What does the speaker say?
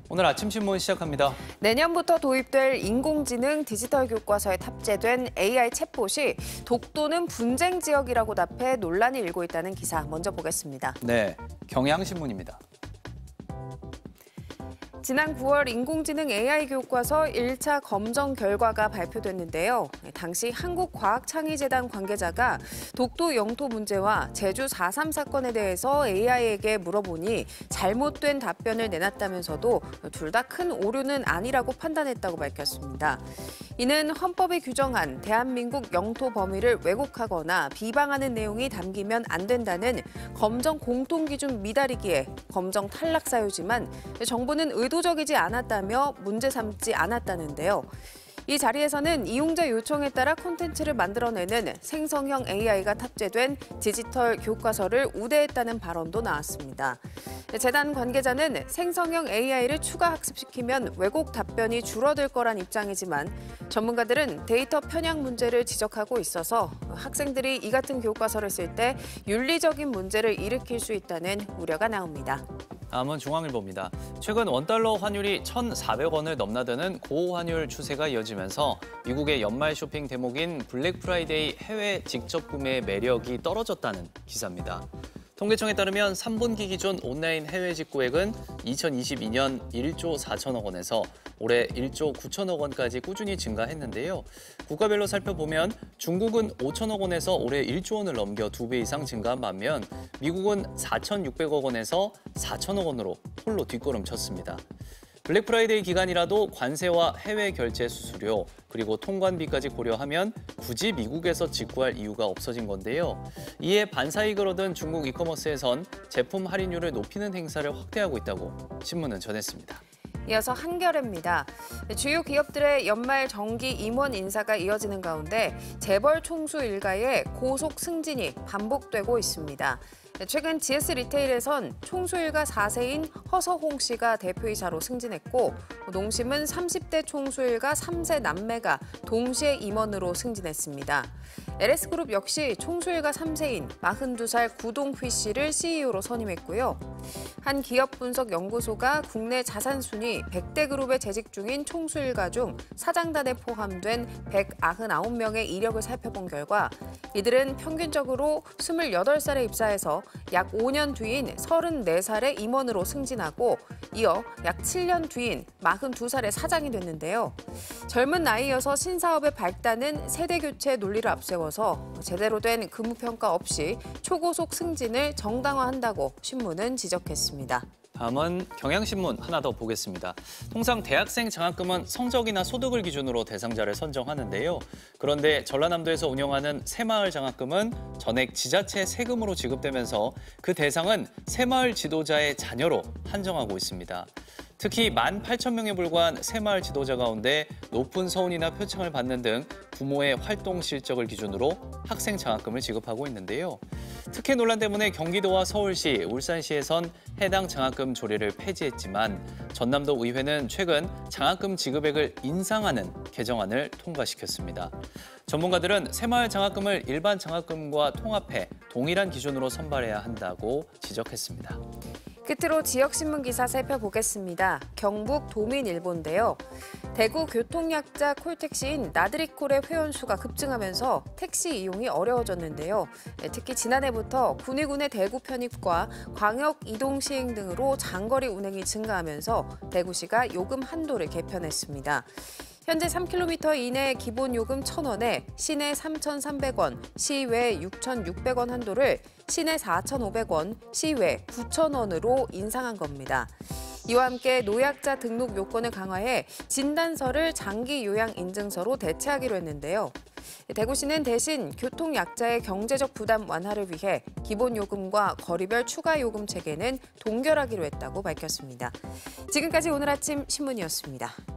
오늘 아침 신문 시작합니다. 내년부터 도입될 인공지능 디지털 교과서에 탑재된 AI 챗봇이 독도는 분쟁 지역이라고 답해 논란이 일고 있다는 기사 먼저 보겠습니다. 네, 경향신문입니다. 지난 9월 인공지능 AI 교과서 1차 검정 결과가 발표됐는데요. 당시 한국과학창의재단 관계자가 독도 영토 문제와 제주 4.3 사건에 대해서 AI에게 물어보니 잘못된 답변을 내놨다면서도 둘 다 큰 오류는 아니라고 판단했다고 밝혔습니다. 이는 헌법이 규정한 대한민국 영토 범위를 왜곡하거나 비방하는 내용이 담기면 안 된다는 검정 공통기준 미달이기에 검정 탈락 사유지만 정부는 의도적이지 않았다며 문제 삼지 않았다는데요. 이 자리에서는 이용자 요청에 따라 콘텐츠를 만들어내는 생성형 AI가 탑재된 디지털 교과서를 우대했다는 발언도 나왔습니다. 재단 관계자는 생성형 AI를 추가 학습시키면 왜곡 답변이 줄어들 거란 입장이지만 전문가들은 데이터 편향 문제를 지적하고 있어서 학생들이 이 같은 교과서를 쓸 때 윤리적인 문제를 일으킬 수 있다는 우려가 나옵니다. 다음은 중앙일보입니다. 최근 원달러 환율이 1,400원을 넘나드는 고환율 추세가 이어지면서 미국의 연말 쇼핑 대목인 블랙 프라이데이 해외 직접 구매의 매력이 떨어졌다는 기사입니다. 통계청에 따르면 3분기 기준 온라인 해외 직구액은 2022년 1조 4천억 원에서 올해 1조 9천억 원까지 꾸준히 증가했는데요. 국가별로 살펴보면 중국은 5천억 원에서 올해 1조 원을 넘겨 2배 이상 증가한 반면 미국은 4,600억 원에서 4천억 원으로 홀로 뒷걸음쳤습니다. 블랙 프라이데이 기간이라도 관세와 해외 결제 수수료 그리고 통관비까지 고려하면 굳이 미국에서 직구할 이유가 없어진 건데요. 이에 반사이익을 얻은 중국 이커머스에선 제품 할인율을 높이는 행사를 확대하고 있다고 신문은 전했습니다. 이어서 한겨레입니다. 주요 기업들의 연말 정기 임원 인사가 이어지는 가운데 재벌 총수 일가의 고속 승진이 반복되고 있습니다. 최근 GS 리테일에선 총수 일가 4세인 허서홍 씨가 대표이사로 승진했고 농심은 30대 총수 일가 3세 남매가 동시에 임원으로 승진했습니다. LS그룹 역시 총수 일가 3세인 42살 구동휘 씨를 CEO로 선임했고요. 한 기업 분석 연구소가 국내 자산 순위 100대 그룹에 재직 중인 총수 일가 중 사장단에 포함된 199명의 이력을 살펴본 결과 이들은 평균적으로 28살에 입사해서 약 5년 뒤인 34살에 임원으로 승진하고 이어 약 7년 뒤인 42살에 사장이 됐는데요. 젊은 나이여서 신사업의 발단은 세대 교체 논리를 앞세워서 제대로 된 근무평가 없이 초고속 승진을 정당화한다고 신문은 지적했습니다. 다음은 경향신문 하나 더 보겠습니다. 통상 대학생 장학금은 성적이나 소득을 기준으로 대상자를 선정하는데요. 그런데 전라남도에서 운영하는 새마을 장학금은 전액 지자체 세금으로 지급되면서 그 대상은 새마을 지도자의 자녀로 한정하고 있습니다. 특히 18,000명에 불과한 새마을 지도자 가운데 높은 서훈이나 표창을 받는 등 부모의 활동 실적을 기준으로 학생 장학금을 지급하고 있는데요. 특혜 논란 때문에 경기도와 서울시, 울산시에선 해당 장학금 조례를 폐지했지만 전남도 의회는 최근 장학금 지급액을 인상하는 개정안을 통과시켰습니다. 전문가들은 새마을 장학금을 일반 장학금과 통합해 동일한 기준으로 선발해야 한다고 지적했습니다. 끝으로 지역신문 기사 살펴보겠습니다. 경북 도민일보인데요. 대구 교통약자 콜택시인 나들이콜의 회원수가 급증하면서 택시 이용이 어려워졌는데요. 특히 지난해부터 군위군의 대구 편입과 광역 이동 시행 등으로 장거리 운행이 증가하면서 대구시가 요금 한도를 개편했습니다. 현재 3km 이내 기본 요금 1,000원에 시내 3,300원, 시외 6,600원 한도를 시내 4,500원, 시외 9,000원으로 인상한 겁니다. 이와 함께 노약자 등록 요건을 강화해 진단서를 장기 요양 인증서로 대체하기로 했는데요. 대구시는 대신 교통약자의 경제적 부담 완화를 위해 기본 요금과 거리별 추가 요금 체계는 동결하기로 했다고 밝혔습니다. 지금까지 오늘 아침 신문이었습니다.